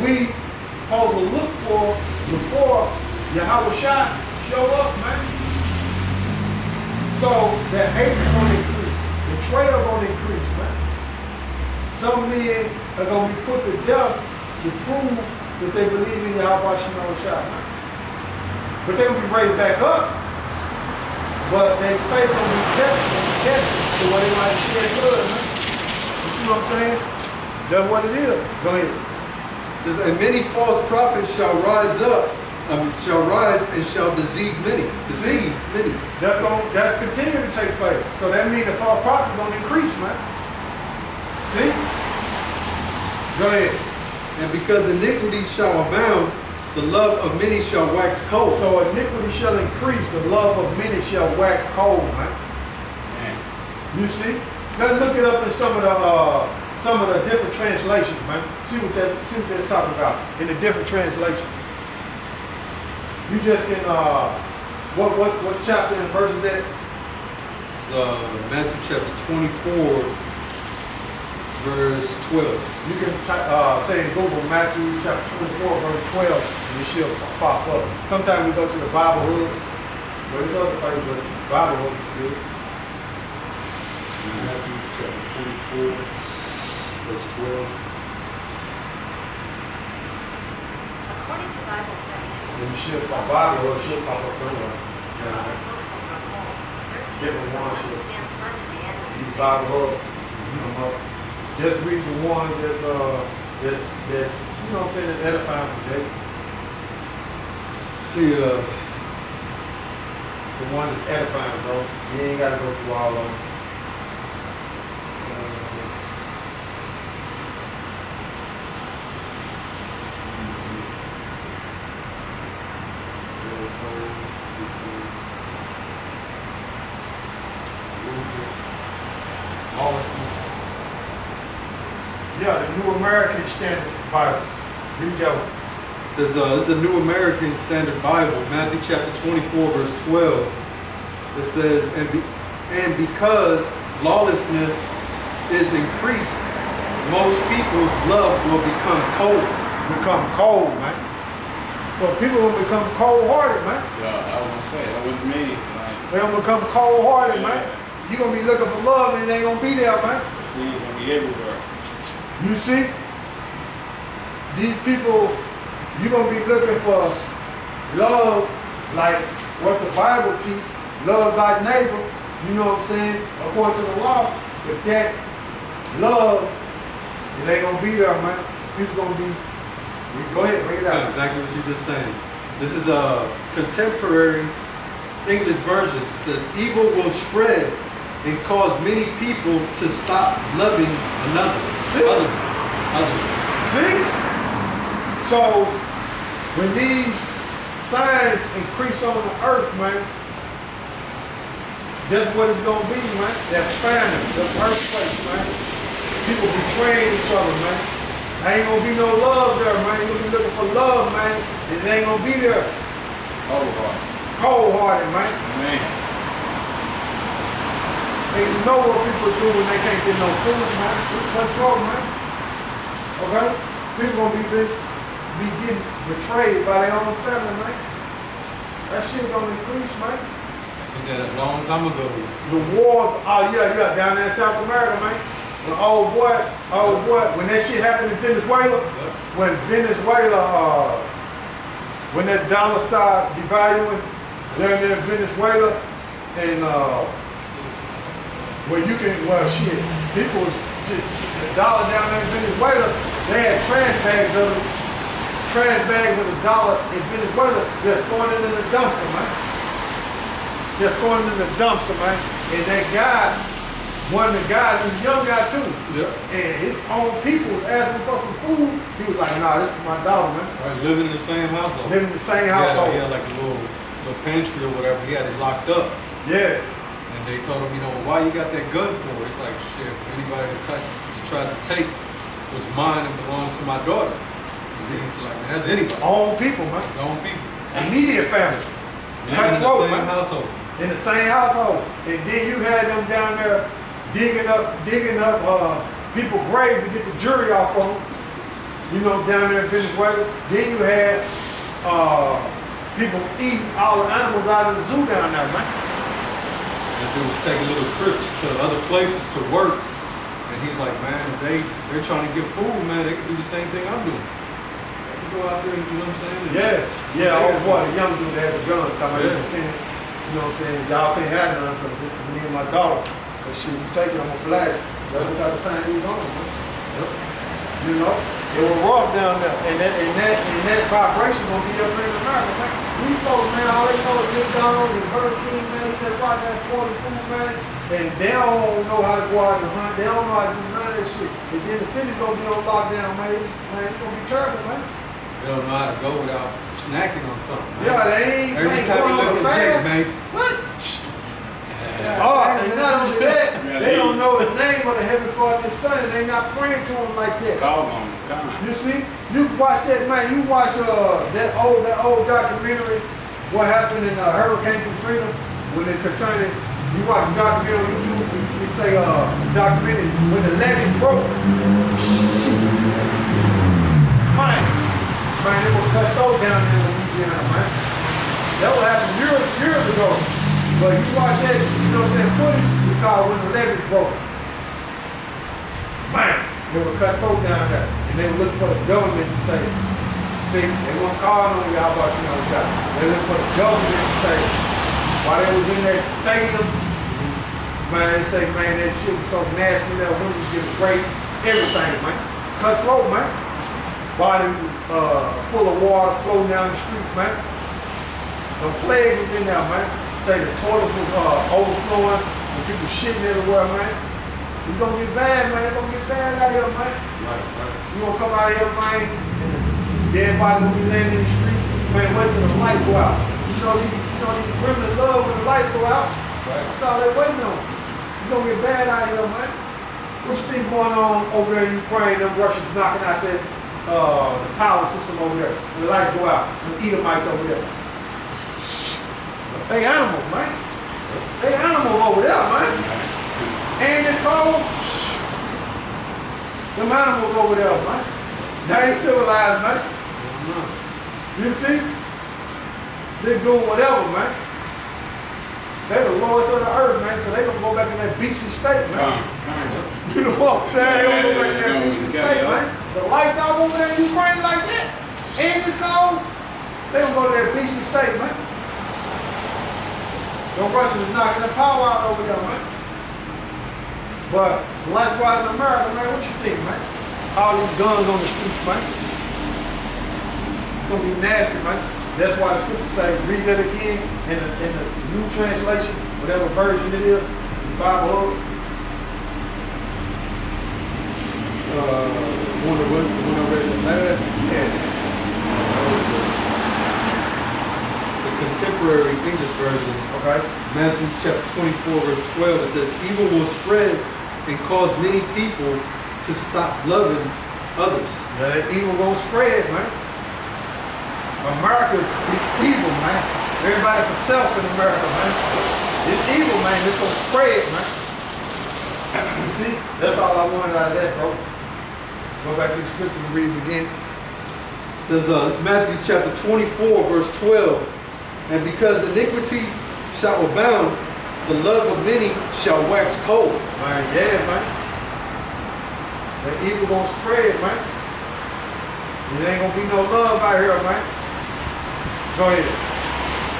we supposed to look for before YAHAWASHI show up, man. So that hatred gonna increase, the traitor gonna increase, man. Some men are gonna be put to death to prove that they believe in YAHAWASHI, man. But they're gonna be raised back up. But their space gonna be tested to where they might shed blood, man. You see what I'm saying? That's what it is. Go ahead. It says, and many false prophets shall rise and shall deceive many. That's continuing to take place. So that means the false prophets are gonna increase, man. See? Go ahead. And because iniquity shall abound, the love of many shall wax cold. So iniquity shall increase, the love of many shall wax cold, man. You see? Let's look it up in some of the different translations, man. See what that's talking about in the different translations. You just can what chapter and verse is that? It's Matthew chapter 24, verse 12. You can say in Google Matthew chapter 24, verse 12, and it should pop up. Sometimes we go to the Bible Hub, but it's other places, but Bible Hub is good. Matthew chapter 24, verse 12. According to Bible study, And you should pop Bible Hub, should pop up somewhere. Different ones should. stands firm to the end of the These same. Bible Hubs come up. Just read the one that's you know what I'm saying, that's edifying today. See, The one that's edifying, bro. You ain't gotta go through all of them. Yeah, the New American Standard Bible. Read that one. it says, this is a New American Standard Bible, Matthew chapter 24, verse 12. It says, and because lawlessness is increased, most people's love will become cold. Become cold, man. So people will become cold-hearted, man. Yeah, I was gonna say, that wasn't me. Like, They'll become cold-hearted, Yeah. man. You're gonna be looking for love and it ain't gonna be there, man. the seed gonna be everywhere. You see? These people, you're gonna be looking for love like what the Bible teaches, love thy neighbor, you know what I'm saying, according to the law. But that love, it ain't gonna be there, man. People gonna be, go ahead, bring it out. Exactly what you're just saying. This is a contemporary English version. It says, evil will spread and cause many people to stop loving another. See? Others. See? So, when these signs increase on the earth, man, that's what it's gonna be, man. That famine, the earthquake, man. People betraying each other, man. Ain't gonna be no love there, man. You're gonna be looking for love, man. It ain't gonna be there. Cold-hearted, man. Man. And you know what people do when they can't get no food, man. It's cutthroat, man. Okay? People gonna be getting betrayed by their own family, man. That shit gonna increase, man. I seen that a long time ago. The wars, down there in South America, man. The old boy, when that shit happened in Venezuela, when that dollar started devaluing there in Venezuela, and people was just the dollar down there in Venezuela, they had trash bags of the dollar in Venezuela just throwing it in the dumpster, man. Just throwing it in the dumpster, man. And that guy, one of the guys, he was a young guy too. Yeah. And his own people was asking for some food. He was like, nah, this is my dollar, man. Right, living in the same household. Living in the same household. He had like a little pantry or whatever. He had it locked up. Yeah. And they told him, why you got that gun for? It's like, shit, for anybody that tries to take what's mine and belongs to my daughter. He's like, man, that's anybody. Own people, man. His own people. Immediate family. Living in the Cutthroat, same man. household. In the same household. And then you had them down there digging up people's graves to get the jury off of them. You know, down there in Venezuela. Then you had people eating all the animals out of the zoo down there, man. That dude was taking little trips to other places to work. And he's like, man, if they're trying to get food, man, they can do the same thing I'm doing. They can go out there and, you know what I'm saying? Yeah, oh boy, the young dude that had the gun talking about defending. You know what I'm saying? Y'all can't have none because this is me and my daughter. But shit, you take it, I'm gonna blast you. That's what type of time he was on, man. You know? It was rough down there. And that vibration gonna be up here in America, man. These folks, man, all they know is McDonald's and Burger King, man, they watch that quality food, man. And they don't know how to go out and hunt. They don't know how to do none of that shit. And then the city's gonna be on lockdown, man. It's gonna be terrible, man. They don't know how to go without snacking on something. Man. Yeah, they ain't. Every time you look at Jake, man. What? Oh, and not only that, they don't know the name of the Heavenly Father and Son, and they not praying to him like that. Call on him. Come on. You see, you watch that, man. You watch that old documentary, what happened in Hurricane Katrina, when it concerning. You watch the documentary on YouTube. You say documentary when the levees broke. Man, it was cut throat down there in Louisiana, man. That what happened years ago. But you watch that, you know what I'm saying, footage, we call it when the levees broke. Man, they were cut throat down there. And they were looking for the government to say, see, they weren't calling on YAHAWASHI, they looking for the government to say, while they was in that stadium, man, they say, man, that shit was so nasty, that women was getting raped, everything, man. Cut throat, man. Body full of water floating down the streets, man. The plague was in there, man. Say the toilets was overflowing and people shitting everywhere, man. It's gonna get bad, man. It's gonna get bad out here, man. Right. You gonna come out here, man, and everybody gonna be laying in the street, man, wait till the lights go out. You know these women love when the lights go out. Right. That's all they waiting on. It's gonna get bad out here, man. What's the thing going on over there in Ukraine? Them Russians knocking out that the power system over there. The lights go out. The Edomites over there. They animals, man. They animals over there, man. And it's cold. Them animals over there, man. They ain't civilized, man. You see? They're doing whatever, man. They're the lords of the earth, man. So they gonna go back in that beastly state, man. You know what I'm saying? They gonna go back in that beastly state, man. The lights out over there in Ukraine like that. And it's cold. They gonna go to that beastly state, man. The Russians is knocking the power out over there, man. But likewise in America, man, what you think, man? All these guns on the streets, man. It's gonna be nasty, man. That's why the scriptures say, read that again in the new translation, whatever version it is, the Bible. One I read the last, Contemporary English version, okay. Matthew chapter 24, verse 12, it says, evil will spread and cause many people to stop loving others. Yeah, that evil gonna spread, man. America, it's evil, man. Everybody for self in America, man. It's evil, man. It's gonna spread, man. You see? That's all I wanted out of that, bro. Go back to the scripture and read it again. It says, it's Matthew chapter 24, verse 12. And because iniquity shall abound, the love of many shall wax cold. Man, yeah, man. The evil gonna spread, man. It ain't gonna be no love out here, man. Go ahead.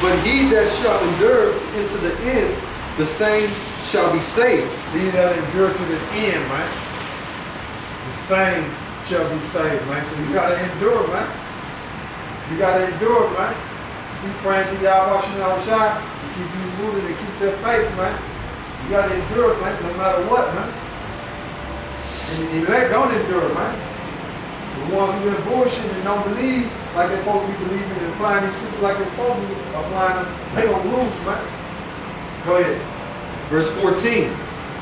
But he that shall endure into the end, the same shall be saved. He that endure to the end, man. The same shall be saved, man. So you gotta endure, man. You gotta endure, man. Keep praying to YAHAWASHI, keep you rooted and keep that faith, man. You gotta endure, man, no matter what, man. And the elect don't endure, man. The ones who been bullshitting and don't believe like they're supposed to be believing and applying these scriptures like they're supposed to be applying them, they gonna lose, man. Go ahead. Verse 14.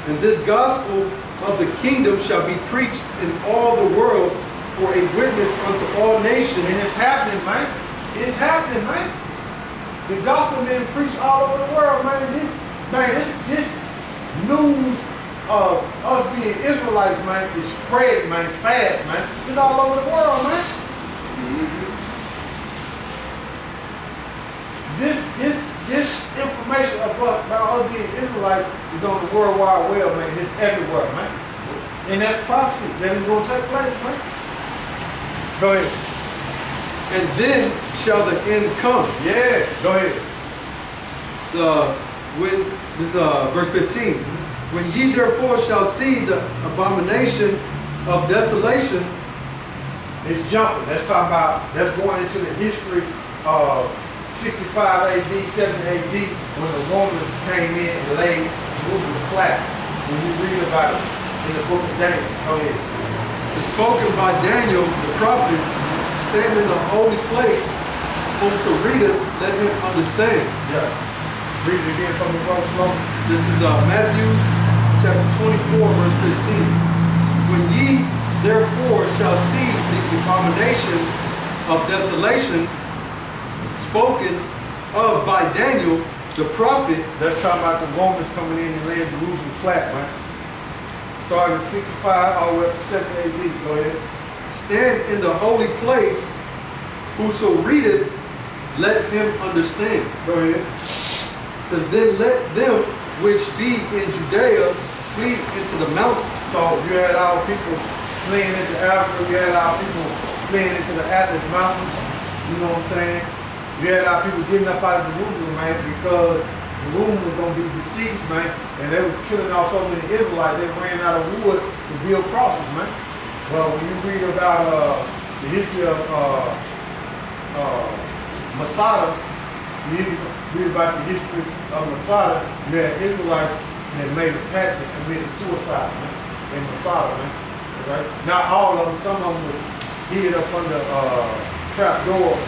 And this gospel of the kingdom shall be preached in all the world for a witness unto all nations. And it's happening, man. It's happening, man. The gospel being preached all over the world, man. This news us being Israelites, man, is spread, man, fast, man. It's all over the world, man. This information about us being Israelites is on the World Wide Web, man. It's everywhere, man. And that's prophecy that is going to take place, man. Go ahead. And then shall the end come. Yeah, go ahead. So when this verse 15. When ye therefore shall see the abomination of desolation. It's jumping. That's talking about, that's going into the history of 65 AD, 70 AD, when the Romans came in and laid Jerusalem flat. When you read about it in the book of Daniel. Go ahead. Is spoken by Daniel the prophet, stand in the holy place, whomso readeth, let him understand. Yeah. Read it again from the verse, Romans. This is Matthew chapter 24, verse 15. When ye therefore shall see the abomination of desolation spoken of by Daniel the prophet. That's talking about the Romans coming in and laying Jerusalem flat, right? Starting at 65 all the way up to 70 AD. Go ahead. Stand in the holy place, whoso readeth, let him understand. Go ahead. It says, then let them which be in Judea flee into the mountains. So you had our people fleeing into Africa. You had our people fleeing into the Atlas Mountains. You know what I'm saying? You had our people getting up out of Jerusalem, man, because Jerusalem was going to be besieged, man. And they was killing off so many Israelites, they ran out of wood to build crosses, man. Well, when you read about the history of Masada, you read about the history of Masada, you had Israelites that made a pact that committed suicide, man, in Masada, man. Right? Not all of them, some of them was hid up under trap door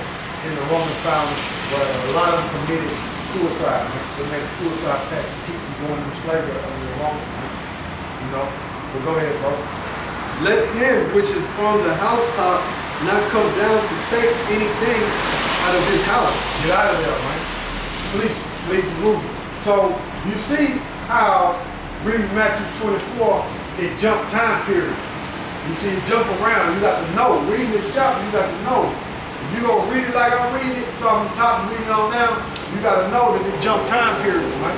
in the Roman founding, but a lot of them committed suicide, man. They made a suicide pact to keep them going into slavery under the Romans, man. You know? But go ahead, bro. Let him which is on the housetop not come down to take anything out of his house. Get out of there, man. Flee Jerusalem. So you see how reading Matthew 24, it jumped time period. You see it jump around. You got to know. Reading this chapter, you got to know. If you're going to read it like I'm reading it, from the top and reading on down, you got to know that it jumped time periods, man.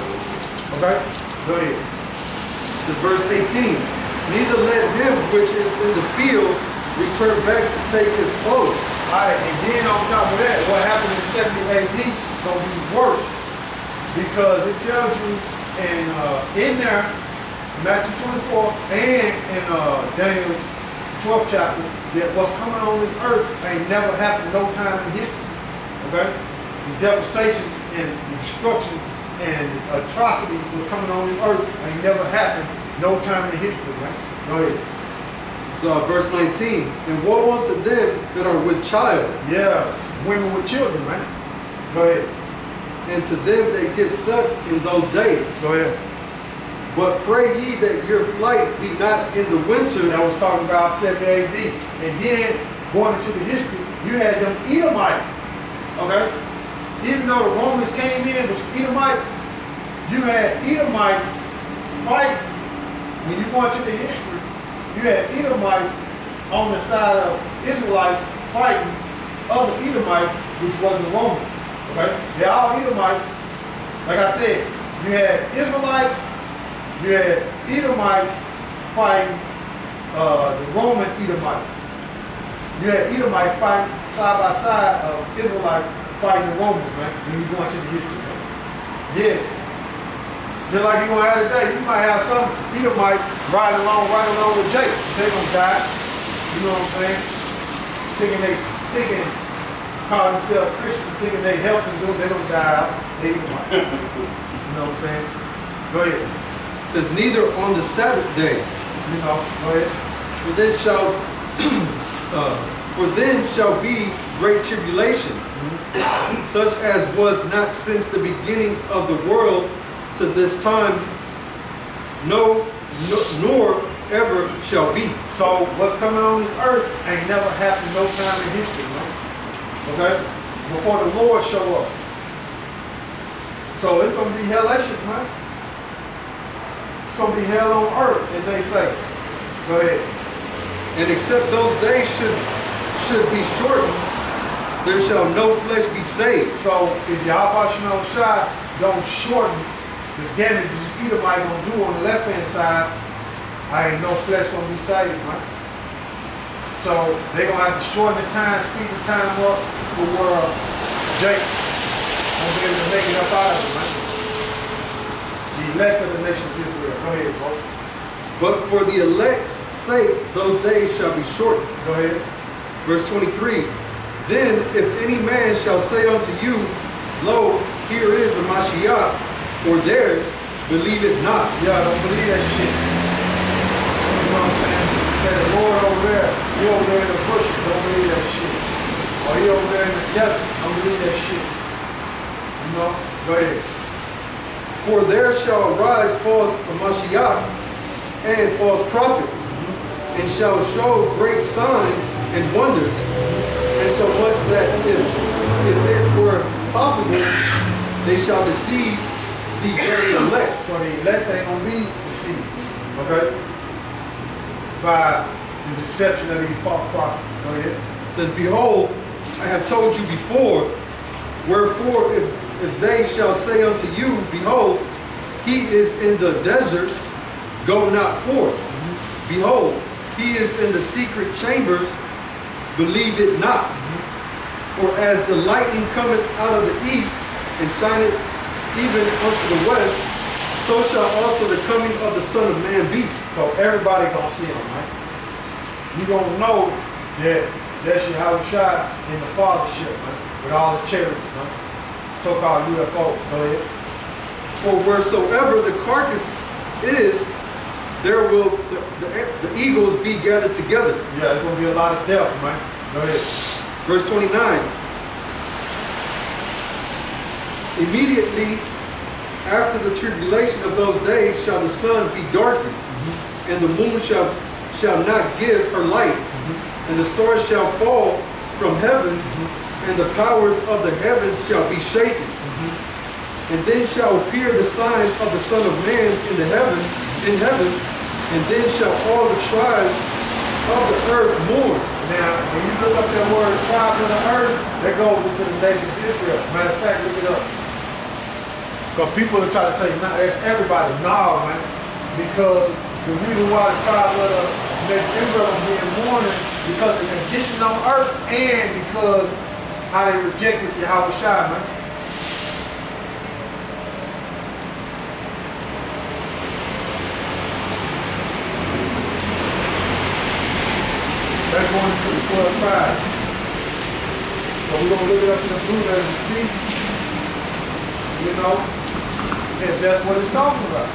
Okay? Go ahead. This is verse 18. Neither let him which is in the field return back to take his clothes. All right, and then on top of that, what happened in 70 AD is going to be worse, because it tells you in there, Matthew 24 and in Daniel's 12th chapter, that what's coming on this earth ain't never happened no time in history. Okay? The devastation and destruction and atrocity was coming on this earth ain't never happened no time in history, man. Go ahead. So verse 19. And woe unto them that are with child. Yeah, women with children, man. Go ahead. And to them that get sucked in those days. Go ahead. But pray ye that your flight be not in the winter. That was talking about 70 AD. And then, going into the history, you had them Edomites. Okay? Even though the Romans came in with Edomites, you had Edomites fight. When you go into the history, you had Edomites on the side of Israelites fighting other Edomites, which was the Romans. Okay? They're all Edomites. Like I said, you had Israelites, you had Edomites fighting the Roman Edomites. You had Edomites fighting side by side of Israelites fighting the Romans, man, when you go into the history, man. Yeah. Just like you're going to have today, you might have some Edomites riding along with Jake. They're going to die. You know what I'm saying? Thinking, calling themselves Christians, thinking they helping them, they're going to die out. They Edomites. You know what I'm saying? Go ahead. It says, neither on the Sabbath day. You know, go ahead. For then shall be great tribulation, such as was not since the beginning of the world to this time, nor ever shall be. So what's coming on this earth ain't never happened no time in history, man. Okay? Before the Lord show up. So it's going to be hellacious, man. It's going to be hell on earth, and they say. Go ahead. And except those days should be shortened, there shall no flesh be saved. So if YAHAWASHI don't shorten the damage this Edomite going to do on the left-hand side, I ain't no flesh going to be saved, man. So they're going to have to shorten the time, speed the time up for where Jacob won't be able to make it up out of it, man. The elect of the nation of Israel. Go ahead, bro. But for the elect's sake, those days shall be shortened. Go ahead. Verse 23. Then if any man shall say unto you, Lo, here is a Mashiach, or there, believe it not. Yeah, don't believe that shit. You know what I'm saying? Say the Lord over there, he over there in the bushes, don't believe that shit. Or he over there in the desert, don't believe that shit. You know? Go ahead. For there shall arise false Mashiachs and false prophets, and shall show great signs and wonders, and so much that if it were possible, they shall deceive the very elect. So the elect ain't gonna be deceived, okay? By the deception of these false prophets. Go ahead. It says, Behold, I have told you before, wherefore if they shall say unto you, Behold, he is in the desert, go not forth. Behold, he is in the secret chambers, believe it not. For as the lightning cometh out of the east, and shineth even unto the west, so shall also the coming of the Son of Man be. So everybody gonna see him, right? You gonna know that that's YAHAWASHI in the fathership, man, with all the cherubs, man. So-called UFO. Go ahead. For wheresoever the carcass is, there will the eagles be gathered together. Yeah, there's gonna be a lot of death, man. Go ahead. Verse 29. Immediately after the tribulation of those days shall the sun be darkened, and the moon shall not give her light, and the stars shall fall from heaven, and the powers of the heavens shall be shaken. And then shall appear the sign of the Son of Man in heaven, and then shall all the tribes of the earth mourn. Now, when you look up that word tribe of the earth, that goes into the nation of Israel. Matter of fact, look it up. Because people are trying to say, nah, that's everybody. No, man. Because the reason why the tribe of the nation of Israel is being mourning, because of the condition on earth, and because how they rejected YAHAWASHI, man. That's going into the 12 tribes. So we're going to look it up in the blue letter and see, you know, if that's what it's talking about.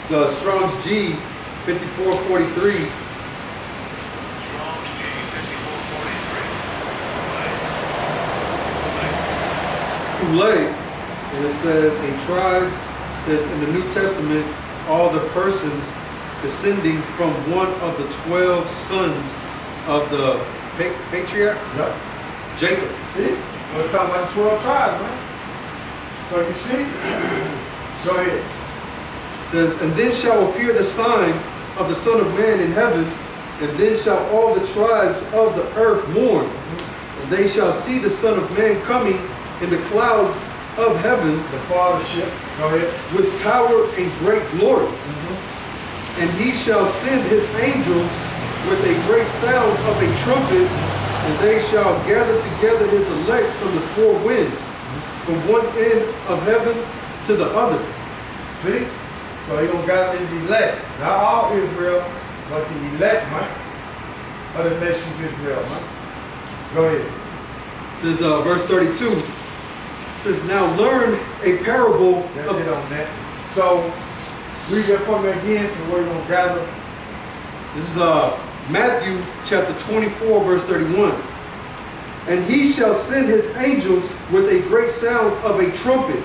So Strong's G 5443. And it says a tribe, says in the New Testament, all the persons descending from one of the 12 sons of the patriarch, Yep. Jacob. See? We're talking about the 12 tribes, man. So you see? Go ahead. It says, and then shall appear the sign of the Son of Man in heaven, and then shall all the tribes of the earth mourn, and they shall see the Son of Man coming in the clouds of heaven, The fathership. Go ahead. with power and great glory. And he shall send his angels with a great sound of a trumpet, and they shall gather together his elect from the four winds, from one end of heaven to the other. See? So he gonna gather his elect. Not all Israel, but the elect, man, of the nation of Israel, man. Go ahead. This is verse 32. It says, now learn a parable That's of it on that. So read that for me again, and we're gonna gather. This is Matthew chapter 24, verse 31. And he shall send his angels with a great sound of a trumpet,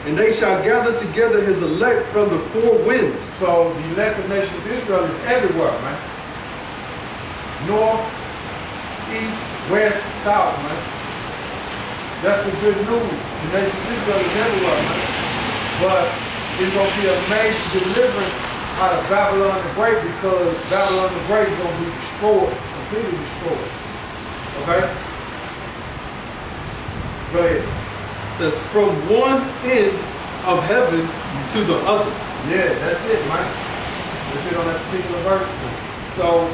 And they shall gather together his elect from the four winds. So the elected nation of Israel is everywhere, man. North, east, west, south, man. That's the good news. The nation of Israel is everywhere, man. But it's going to be a major deliverance out of Babylon the Great, because Babylon the Great is going to be destroyed, completely destroyed. Okay? Go ahead. It says from one end of heaven to the other. Yeah, that's it, man. That's it on that particular verse. So,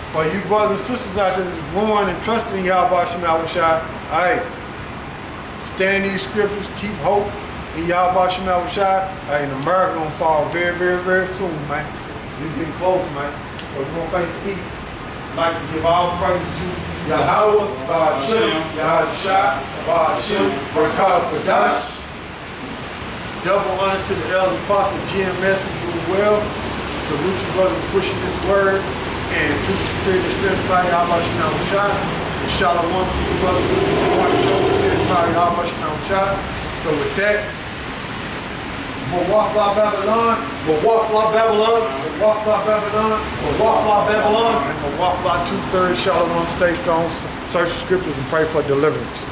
for you brothers and sisters out there that's growing and trusting in YAHAWASHI, all right, stand in these scriptures, keep hope in YAHAWASHI, and America gonna fall very, very, very soon, man. We're getting close, man. So we're gonna face the east. I'd like to give all praise to Yahawah, Hashem, Yahashai, Hashem, Barakah, Kadash. Double honors to the elder apostle GMS who do well. Salute you brothers pushing this word. And true sincerity, strength by YAHAWASHI, and shalom to you brothers and sisters who want to trust strength by YAHAWASHI. So with that, Mawafla Babylon, Mawafla Babylon, Mawafla Babylon, Mawafla Babylon, and Mawafla 2/3 shalom. Stay strong, search the scriptures and pray for deliverance.